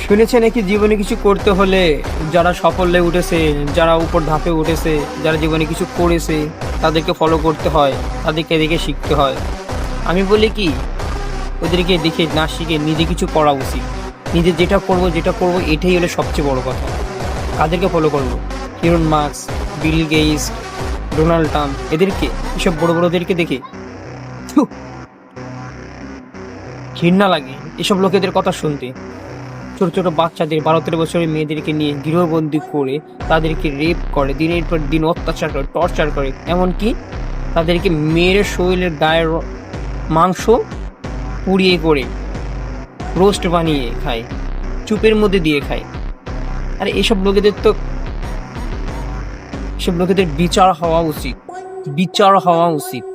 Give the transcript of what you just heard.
শুনেছে নাকি জীবনে কিছু করতে হলে যারা সাফল্যে উঠেছে, যারা উপর ধাপে উঠেছে, যারা জীবনে কিছু করেছে তাদেরকে ফলো করতে হয়, তাদেরকে দেখে শিখতে হয়। আমি বলি কি, ওদেরকে দেখে না শিখে নিজে কিছু করা উচিত। নিজে যেটা করব এটাই হলো সবচেয়ে বড় কথা। কাদেরকে ফলো করবো? Elon Musk, Bill Gates, Donald Trump, এদেরকে, এসব বড় বড়দেরকে দেখে থু, ঘৃণা লাগে এসব লোকেদের কথা শুনতে। ছোট ছোট বাচ্চাদের 12-13 বছরের মেয়েদেরকে নিয়ে গৃহবন্দী করে তাদেরকে রেপ করে, দিনের পর দিন অত্যাচার করে, টর্চার করে, এমনকি তাদেরকে মেয়ের শরীরের গায়ের মাংস পুড়িয়ে করে রোস্ট বানিয়ে খায়, চুপের মধ্যে দিয়ে খায়। আর এসব লোকেদের বিচার হওয়া উচিত, বিচার হওয়া উচিত।